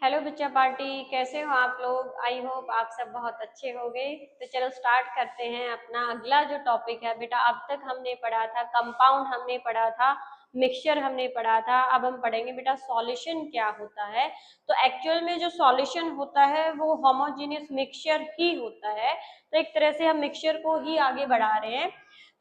Hello बच्चा party, कैसे हो आप लोग। आई होप आप सब बहुत अच्छे होंगे। तो चलो स्टार्ट करते हैं अपना अगला जो टॉपिक है। बेटा अब तक हमने पढ़ा था कंपाउंड, हमने पढ़ा था मिक्सचर, हमने पढ़ा था। अब हम पढ़ेंगे बेटा सॉल्यूशन क्या होता है। तो एक्चुअल में जो सॉल्यूशन होता है वो होमोजेनियस मिक्सचर ही होता है। तो एक तरह से हम मिक्सचर को ही आगे बढ़ा रहे हैं।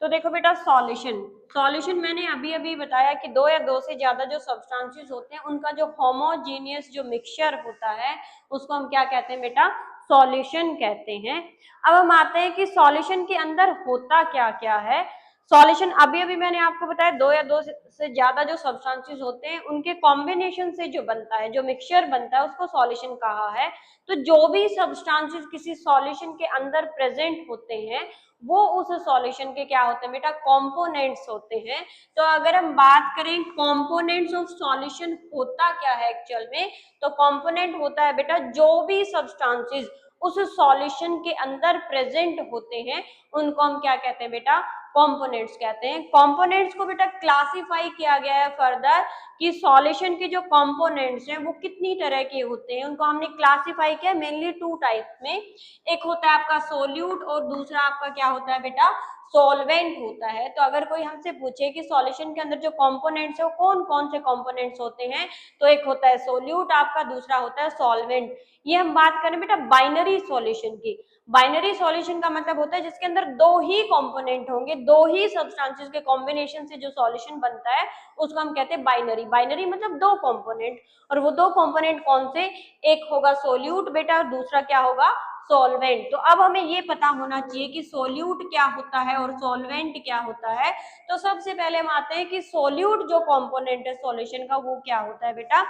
तो देखो बेटा सॉल्यूशन सॉल्यूशन मैंने अभी अभी बताया कि दो या दो से ज्यादा जो सब्सटेंसेस होते हैं उनका जो होमोजेनियस जो मिक्सचर होता है उसको हम क्या कहते हैं बेटा, सॉल्यूशन कहते हैं। अब हम आते हैं कि सॉल्यूशन के अंदर होता क्या क्या है। सॉल्यूशन अभी अभी मैंने आपको बताया दो या दो से ज्यादा जो सब्सटेंसेस होते हैं उनके कॉम्बिनेशन से जो बनता है, जो मिक्सचर बनता है उसको सॉल्यूशन कहा है। तो जो भी सब्सटेंसेस किसी सॉल्यूशन के अंदर प्रेजेंट होते हैं वो उस सॉल्यूशन के क्या होते हैं बेटा, कंपोनेंट्स होते हैं। तो अगर हम बात करें कंपोनेंट्स ऑफ सॉल्यूशन होता क्या है एक्चुअल में, तो कंपोनेंट होता है बेटा जो भी सब्सटेंसेस उस सॉल्यूशन के अंदर प्रेजेंट होते हैं उनको हम क्या कहते हैं बेटा, कंपोनेंट्स कहते हैं। कंपोनेंट्स को बेटा क्लासिफाई किया गया है फर्दर कि सॉल्यूशन के जो कंपोनेंट्स हैं वो कितनी तरह के होते हैं, उनको हमने क्लासिफाई किया मेनली टू टाइप में। एक होता है आपका सोल्यूट और दूसरा आपका क्या होता है बेटा, सॉल्वेंट होता है। तो अगर कोई हमसे पूछे कि सॉल्यूशन के अंदर जो कंपोनेंट्स है वो कौन कौन से कंपोनेंट्स होते हैं, तो एक होता है सोल्यूट आपका, दूसरा होता है सॉल्वेंट। ये हम बात करें बेटा बाइनरी सॉल्यूशन की। बाइनरी सॉल्यूशन का मतलब होता है जिसके अंदर दो ही कंपोनेंट होंगे, दो ही सब्सटेंसेस के कॉम्बिनेशन से जो सॉल्यूशन बनता है उसको हम कहते हैं बाइनरी। बाइनरी मतलब दो कंपोनेंट, और वो दो कंपोनेंट कौन से, एक होगा सोल्यूट बेटा और दूसरा क्या होगा, सॉल्वेंट। तो अब हमें ये पता होना चाहिए कि सोल्यूट क्या होता है और सॉल्वेंट क्या होता है। तो सबसे पहले हम आते हैं कि सोल्यूट जो कंपोनेंट है सॉल्यूशन का वो क्या होता है बेटा।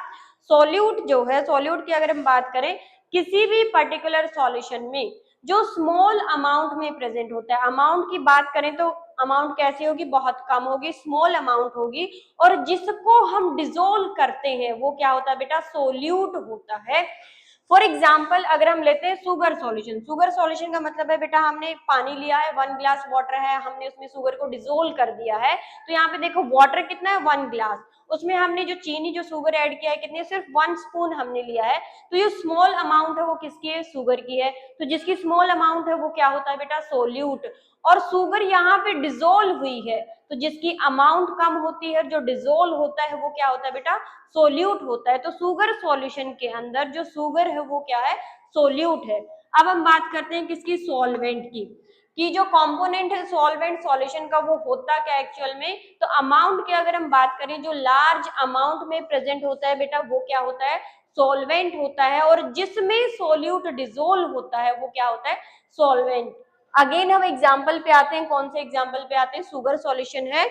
सोल्यूट जो है, सोल्यूट की अगर हम बात करें किसी भी पर्टिकुलर सॉल्यूशन में जो स्मॉल अमाउंट में प्रेजेंट होता है, अमाउंट की बात करें तो अमाउंट कैसी होगी, बहुत कम होगी, स्मॉल अमाउंट होगी, और जिसको हम डिसोल्व करते हैं वो क्या होता है बेटा, सोल्यूट होता है। फॉर एग्जाम्पल अगर हम लेते हैं शुगर सॉल्यूशन, शुगर सॉल्यूशन का मतलब है बेटा हमने पानी लिया है, 1 ग्लास वाटर है, हमने उसमें शुगर को डिसोल्व कर दिया है। तो यहाँ पे देखो वाटर कितना है, 1 ग्लास, उसमें हमने जो चीनी जो शुगर ऐड किया है कितनी, सिर्फ 1 स्पून हमने लिया है। तो ये स्मॉल अमाउंट है वो किसकी है, शुगर की है। तो जिसकी स्मॉल अमाउंट है वो क्या होता है बेटा, सोल्यूट। और शुगर यहाँ पे डिसोल्व हुई है, तो जिसकी अमाउंट कम होती है, जो डिसोल्व होता है वो क्या होता है बेटा, सोल्यूट होता है। तो शुगर सॉल्यूशन के अंदर जो शुगर है वो क्या है, सोल्यूट है। अब हम बात करते हैं किसकी, सॉल्वेंट की, कि जो कंपोनेंट है सॉल्वेंट सॉल्यूशन का वो होता क्या एक्चुअल में। तो अमाउंट की अगर हम बात करें जो लार्ज अमाउंट में प्रेजेंट होता है बेटा वो क्या होता है, सॉल्वेंट होता है। और जिसमें सोल्यूट डिसोल्व होता है वो क्या होता है, सॉल्वेंट। अगेन हम एग्जाम्पल पे आते हैं, कौन से एग्जाम्पल पे आते हैं, शुगर सॉल्यूशन है।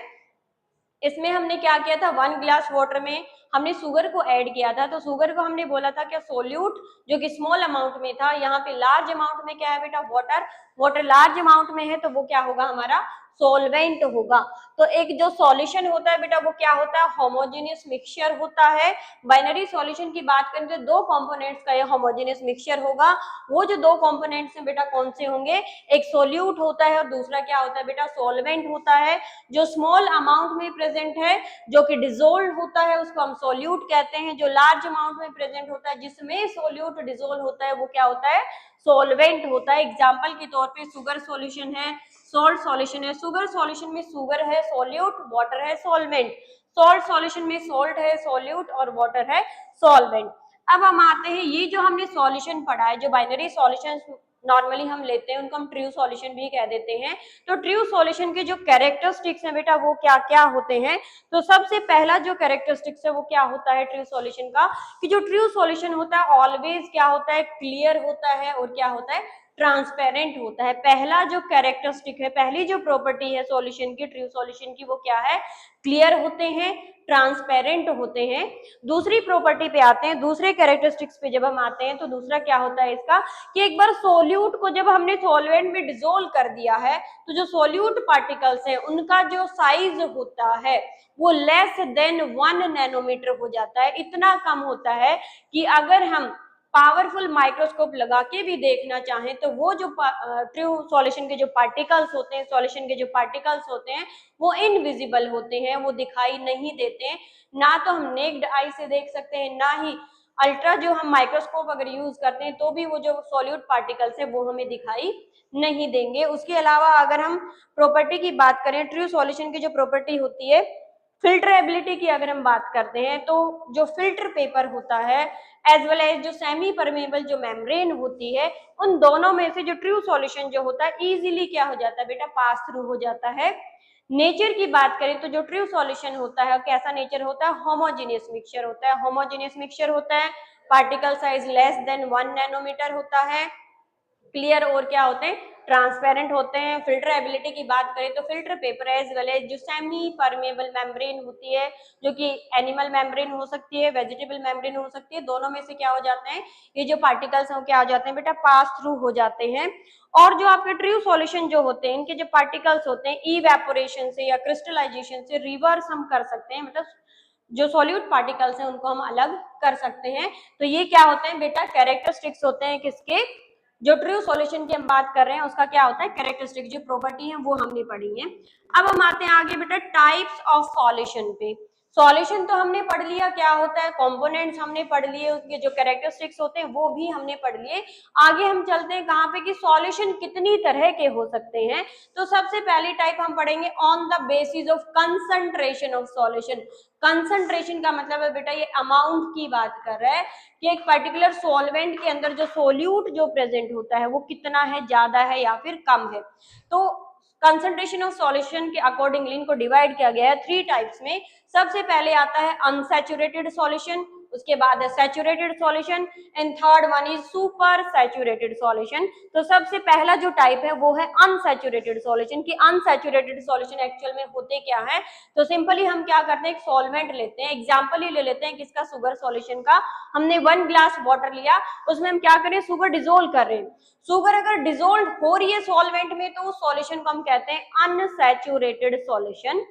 इसमें हमने क्या किया था, 1 ग्लास वाटर में हमने शुगर को ऐड किया था। तो शुगर को हमने बोला था क्या, सोल्यूट, जो कि स्मॉल अमाउंट में था। यहाँ पे लार्ज अमाउंट में क्या है बेटा, वाटर, वाटर लार्ज अमाउंट में है तो वो क्या होगा हमारा, सोल्वेंट होगा। तो एक जो सॉल्यूशन होता है बेटा वो क्या होता है, होमोजेनियस मिक्सचर होता है। बाइनरी सॉल्यूशन की बात करें तो दो कंपोनेंट्स का ये होमोजेनियस मिक्सचर होगा। वो जो दो कंपोनेंट्स हैं बेटा कौन से होंगे, एक सोल्यूट होता है और दूसरा क्या होता है बेटा, सॉल्वेंट होता है। जो स्मॉल अमाउंट में प्रेजेंट है, जो कि डिसोल्व होता है, उसको हम सोल्यूट कहते हैं। जो लार्ज अमाउंट में प्रेजेंट होता है जिसमें सोल्यूट डिसोल्व होता है वो क्या होता है, सॉल्वेंट होता है। एग्जांपल के तौर पे शुगर सॉल्यूशन है, सॉल्ट सॉल्यूशन है। शुगर सॉल्यूशन में शुगर है सोल्यूट, वाटर है सॉल्वेंट। सॉल्ट सॉल्यूशन में सॉल्ट है सोल्यूट और वाटर है सॉल्वेंट। अब हम आते हैं, ये जो हमने सॉल्यूशन पढ़ा है, जो बाइनरी सॉल्यूशन नॉर्मली हम लेते हैं उनको हम ट्रू सॉल्यूशन भी कह देते हैं। तो ट्रू सॉल्यूशन के जो कैरेक्टरिस्टिक्स हैं बेटा वो क्या क्या होते हैं। तो सबसे पहला जो कैरेक्टरिस्टिक्स है वो क्या होता है ट्रू सॉल्यूशन का, कि जो ट्रू सॉल्यूशन होता है ऑलवेज क्या होता है, क्लियर होता है और क्या होता है, ट्रांसपेरेंट होता है। पहला जो कैरेक्टरिस्टिक है, पहली जो प्रॉपर्टी है सॉल्यूशन की, ट्रू सॉल्यूशन की, वो क्या है, क्लियर होते हैं, ट्रांसपेरेंट होते हैं। दूसरी प्रॉपर्टी पे आते हैं, दूसरे कैरेक्टरिस्टिक्स पे जब हम आते हैं तो दूसरा क्या होता है इसका, कि एक बार सोल्यूट को जब हमने सॉल्वेंट में डिसोल्व कर दिया है तो जो सोल्यूट पार्टिकल्स हैं उनका जो साइज होता है वो लेस देन 1 नैनोमीटर हो जाता है। इतना कम होता है कि अगर हम पावरफुल माइक्रोस्कोप लगा के भी देखना चाहें तो वो जो ट्रू सॉल्यूशन के जो पार्टिकल्स होते हैं, सॉल्यूशन के जो पार्टिकल्स होते हैं वो इनविजिबल होते हैं, वो दिखाई नहीं देते हैं। ना तो हम नेक्ड आई से देख सकते हैं, ना ही अल्ट्रा जो हम माइक्रोस्कोप अगर यूज करते हैं तो भी वो जो सॉल्यूट पार्टिकल्स है वो हमें दिखाई नहीं देंगे। उसके अलावा अगर हम प्रॉपर्टी की बात करें, ट्रू सॉल्यूशन की जो प्रॉपर्टी होती है, फिल्टरेबिलिटी की अगर हम बात करते हैं, तो जो फिल्टर पेपर होता है एज वेल एज जो सेमी परमेबल जो मेम्ब्रेन होती है, उन दोनों में से जो ट्रू सॉल्यूशन जो होता है इजीली क्या हो जाता है बेटा, पास थ्रू हो जाता है। नेचर की बात करें तो जो ट्रू सॉल्यूशन होता है कैसा नेचर होता है, होमोजेनियस मिक्सचर होता है। होमोजेनियस मिक्सचर होता है, particle size less than 1 nanometer होता है, क्लियर और क्या होते हैं, ट्रांसपेरेंट होते हैं। फिल्टर एबिलिटी की बात करें तो filter paper as well as जो सेमी परमेबल मेम्ब्रेन होती है, जो कि एनिमल मेम्ब्रेन हो सकती है, वेजिटेबल मेम्ब्रेन हो सकती है, दोनों में से क्या हो जाते हैं, ये जो पार्टिकल्स हैं क्या हो जाते हैं बेटा, पास थ्रू हो जाते हैं। और जो आपके ट्रू सॉल्यूशन जो होते हैं, इनके जो पार्टिकल्स होते हैं इवेपोरेशन से या क्रिस्टलाइजेशन से रिवर्स हम कर सकते हैं, मतलब जो सॉल्यूट पार्टिकल्स हैं उनको हम अलग कर सकते हैं। तो ये क्या होते हैं बेटा, कैरेक्टरिस्टिक्स होते हैं किसके, जो ट्रू सॉल्यूशन की हम बात कर रहे हैं उसका क्या होता है, कैरेक्टरिस्टिक जो प्रॉपर्टी है वो हमने पढ़ी है। अब हम आते हैं आगे बेटा टाइप्स ऑफ सॉल्यूशन पे। सॉल्यूशन तो हमने पढ़ लिया क्या होता है, कंपोनेंट्स हमने पढ़ लिए, उसके जो कैरेक्टरिस्टिक्स होते हैं वो भी हमने पढ़ लिए। आगे हम चलते हैं कहाँ पे कि सॉल्यूशन कितनी तरह के हो सकते हैं। तो सबसे पहली टाइप हम पढ़ेंगे on the basis of concentration of solution. Concentration का मतलब है बेटा ये अमाउंट की बात कर रहा है कि एक पर्टिकुलर सॉल्वेंट के अंदर जो सोल्यूट जो प्रेजेंट होता है वो कितना है, ज्यादा है या फिर कम है। तो कंसंट्रेशन ऑफ सॉल्यूशन के अकॉर्डिंगली इनको डिवाइड किया गया है 3 टाइप्स में। सबसे पहले आता है अनसैचुरेटेड सॉल्यूशन, उसके बाद है saturated solution and third one is super saturated solution. तो सबसे पहला जो टाइप है वो है अनसैचुरेटेड सॉल्यूशन। की अनसैचुरेटेड सॉल्यूशन एक्चुअल में होते क्या है, तो सिंपली हम क्या करते हैं, एक सॉल्वेंट लेते हैं, एग्जांपल ही ले लेते हैं किसका, शुगर सॉल्यूशन का। हमने 1 ग्लास वाटर लिया, उसमें हम क्या करें, शुगर डिसोल्व कर रहे हैं। शुगर अगर डिसोल्व हो रही है सॉल्वेंट में तो उस सॉल्यूशन को हम कहते हैं अनसैचुरेटेड सॉल्यूशन।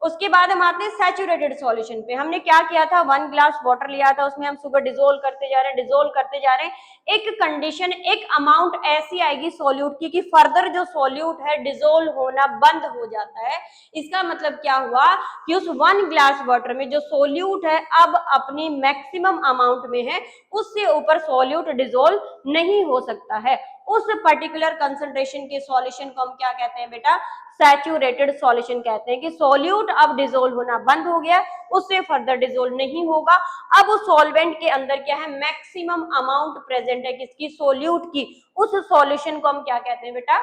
उसके बाद हम आते हैं सैचुरेटेड सॉल्यूशन पे। हमने क्या किया था, 1 ग्लास वाटर लिया था, उसमें हम शुगर डिसोल्व करते जा रहे हैं, डिसोल्व करते जा रहे हैं। एक कंडीशन, एक अमाउंट ऐसी आएगी सॉल्यूट की कि फर्दर जो सॉल्यूट है डिसोल्व होना बंद हो जाता है। इसका मतलब क्या हुआ कि उस 1 ग्लास वाटर में जो सॉल्यूट है अब अपनी मैक्सिमम अमाउंट में है, उससे ऊपर सॉल्यूट डिसोल्व नहीं हो सकता है। उस पर्टिकुलर कंसंट्रेशन के सॉल्यूशन को हम क्या कहते हैं बेटा, सैचुरेटेड सॉल्यूशन कहते हैं। कि सॉल्यूट अब डिसोल्व होना बंद हो गया, उससे फर्दर डिसोल्व नहीं होगा। अब उस सॉल्वेंट के अंदर क्या है, मैक्सिमम अमाउंट प्रेजेंट है किसकी, सॉल्यूट की। उस सॉल्यूशन को हम क्या कहते हैं बेटा,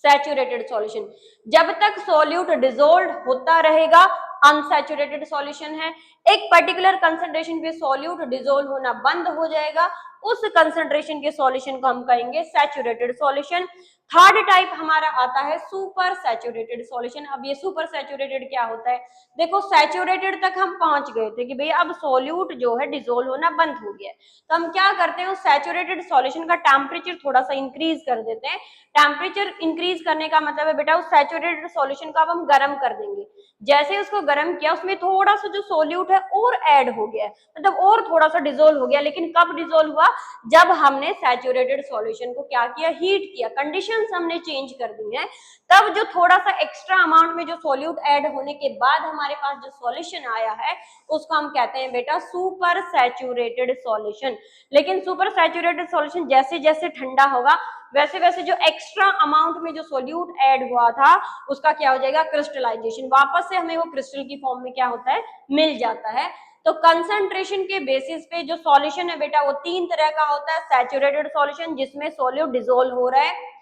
सैचुरेटेड सॉल्यूशन। जब तक सॉल्यूट डिसोल्व होता रहेगा अनसैचुरेटेड सॉल्यूशन है। एक पर्टिकुलर कंसंट्रेशन पे सॉल्यूट डिसोल्व होना बंद हो जाएगा, उस कंसंट्रेशन के सॉल्यूशन को हम कहेंगे सैचुरेटेड सॉल्यूशन। थर्ड टाइप हमारा आता है सुपर सैचुरेटेड सॉल्यूशन। अब ये सुपर सैचुरेटेड क्या होता है, देखो सैचुरेटेड तक हम पहुंच गए थे कि भाई अब सॉल्यूट जो है डिसोल्व होना बंद हो गया है, तो हम क्या करते हैं, उस सैचुरेटेड सॉल्यूशन का टेम्परेचर थोड़ा सा इंक्रीज कर देते हैं। टेम्परेचर इंक्रीज करने का मतलब है बेटा उस सैचुरेटेड सॉल्यूशन को अब हम गर्म कर देंगे। जैसे उसको गर्म किया उसमें थोड़ा सा जो सोल्यूट है और ऐड हो गया, मतलब और थोड़ा सा डिसोल्व हो गया। लेकिन कब डिसोल्व हुआ, जब हमने सैचुरेटेड सॉल्यूशन को क्या किया, हीट किया, कंडीशंस हमने चेंज कर दी हैं। तब जो थोड़ा सा एक्स्ट्रा अमाउंट में जो सोल्यूट ऐड होने के बाद हमारे पास जो सॉल्यूशन आया है उसको हम कहते हैं बेटा सुपर सैचुरेटेड सॉल्यूशन। लेकिन सुपर सैचुरेटेड सॉल्यूशन जैसे जैसे ठंडा होगा वैसे वैसे जो एक्स्ट्रा अमाउंट में जो सोल्यूट ऐड हुआ था उसका क्या हो जाएगा, क्रिस्टलाइजेशन, वापस से हमें वो क्रिस्टल की फॉर्म में क्या होता है, मिल जाता है। तो कंसंट्रेशन के बेसिस पे जो सॉल्यूशन है बेटा वो 3 तरह का होता है। सैचुरेटेड सॉल्यूशन जिसमें सोल्यूट डिसोल्व हो रहा है,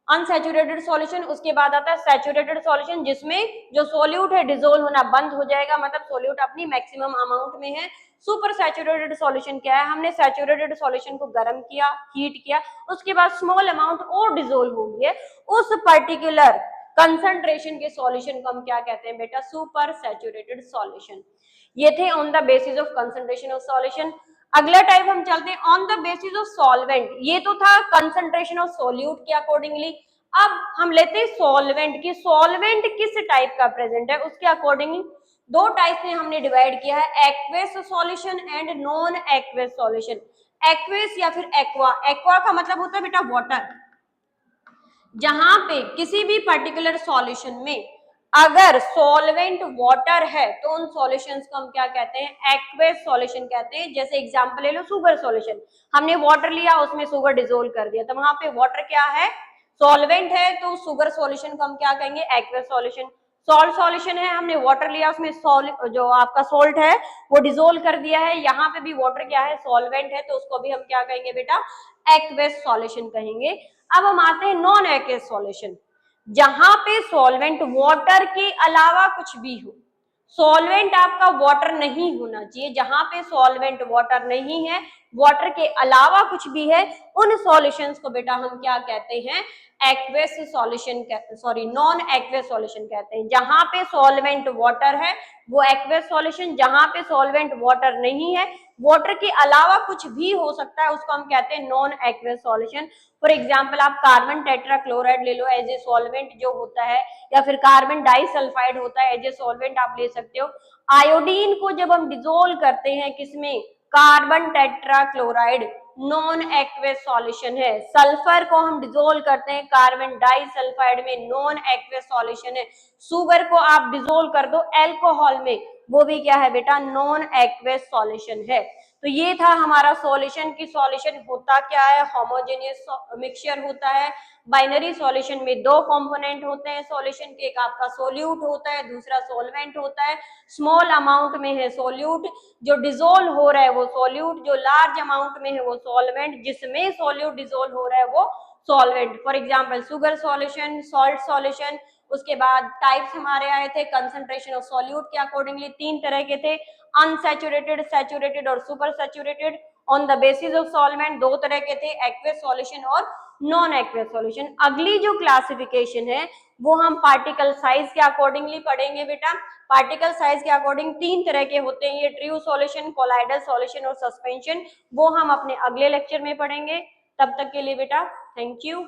अनसैचुरेटेड सॉल्यूशन, उसके बाद आता है सैचुरेटेड सॉल्यूशन जिसमें जो सोल्यूट है डिसोल्व होना बंद हो जाएगा, मतलब सोल्यूट अपनी मैक्सिमम अमाउंट में है। सुपर सैचुरेटेड सॉल्यूशन क्या है, हमने सैचुरेटेड सॉल्यूशन को गर्म किया, हीट किया, उसके बाद स्मॉल अमाउंट और डिसोल्व हो गई है, उस पर्टिकुलर कंसंट्रेशन के सॉल्यूशन को हम क्या कहते हैं बेटा, सुपर सैचुरेटेड सॉल्यूशन। ये थे on the basis of concentration of solution. अगला टाइप हम चलते हैं on the basis of solvent. ये तो था कंसंट्रेशन ऑफ सोल्यूट के अकॉर्डिंगली। अब हम लेते हैं सॉल्वेंट की, सॉल्वेंट किस टाइप का प्रेजेंट है उसके अकॉर्डिंगली 2 टाइप में हमने डिवाइड किया है, aqueous solution and non aqueous solution. Aqueous या फिर एक्वा, एक्वा का मतलब होता है बेटा वाटर, जहां पे किसी भी पर्टिकुलर सॉल्यूशन में अगर सॉल्वेंट वाटर है तो उन सॉल्यूशंस को हम क्या कहते हैं, एक्वेस सॉल्यूशन कहते हैं। जैसे एग्जांपल ले लो शुगर सॉल्यूशन, हमने वाटर लिया उसमें शुगर डिसोल्व कर दिया, तो वहां पे वाटर क्या है, सॉल्वेंट है, तो शुगर सॉल्यूशन को हम क्या कहेंगे, एक्वेस सॉल्यूशन। सॉल्ट सॉल्यूशन है, हमने वाटर लिया उसमें जो आपका सॉल्ट है वो डिसोल्व कर दिया है, यहाँ पे भी वाटर क्या है, सॉल्वेंट है, तो उसको भी हम क्या कहेंगे बेटा, एक्वेस सॉल्यूशन कहेंगे। अब हम आते हैं नॉन एक्वेस सॉल्यूशन, जहां पे सॉल्वेंट वाटर के अलावा कुछ भी हो, सॉल्वेंट आपका वाटर नहीं होना चाहिए, जहां पे सॉल्वेंट वाटर नहीं है, वाटर के अलावा कुछ भी है, उन सॉल्यूशंस को बेटा हम क्या कहते हैं, aqueous solution, sorry non aqueous solution कहते हैं। जहां पे सॉल्वेंट वाटर है वो एक्वेस सॉल्यूशन, जहां पे सॉल्वेंट वाटर नहीं है, वाटर के अलावा कुछ भी हो सकता है, उसको हम कहते हैं non aqueous solution. For example आप कार्बन टेट्राक्लोराइड ले लो एज ए सॉल्वेंट जो होता है, या फिर कार्बन डाइसल्फाइड होता है एज ए सॉल्वेंट आप ले सकते हो। आयोडीन को जब हम डिसोल्व करते हैं किसमें, carbon tetrachloride, non aqueous solution है। सल्फर को हम डिसोल्व करते हैं कार्बन डाइसल्फाइड में, नॉन एक्वेस सॉल्यूशन है। शुगर को आप डिसोल्व कर दो एल्कोहल में, वो भी क्या है बेटा, नॉन एक्वेस सॉल्यूशन है। तो ये था हमारा सॉल्यूशन की सॉल्यूशन होता क्या है, होमोजेनियस मिक्सचर होता है। बाइनरी सॉल्यूशन में दो कंपोनेंट होते हैं सॉल्यूशन के, एक आपका सोल्यूट होता है, दूसरा सॉल्वेंट होता है। स्मॉल अमाउंट में है सोल्यूट, जो डिसोल्व हो रहा है वो सोल्यूट, जो लार्ज अमाउंट में है वो सॉल्वेंट, जिसमें सोल्यूट डिसोल्व हो रहा है वो solvent. For example sugar solution, salt solution. उसके बाद टाइप्स हमारे आए थे कंसंट्रेशन ऑफ सॉल्यूट के अकॉर्डिंगली, तीन तरह के थे, अनसैचुरेटेड, सैचुरेटेड और super saturated. On the basis of solvent दो तरह के थे, एक्वेस सॉल्यूशन और नॉन एक्वेस सॉल्यूशन। अगली जो क्लासिफिकेशन है वो हम पार्टिकल साइज के अकॉर्डिंगली पढ़ेंगे बेटा। पार्टिकल साइज के अकॉर्डिंग तीन तरह के होते हैं, ये ट्रू सॉल्यूशन, कोलाइडल सॉल्यूशन और सस्पेंशन, वो हम अपने अगले लेक्चर में पढ़ेंगे। तब तक के लिए बेटा थैंक यू।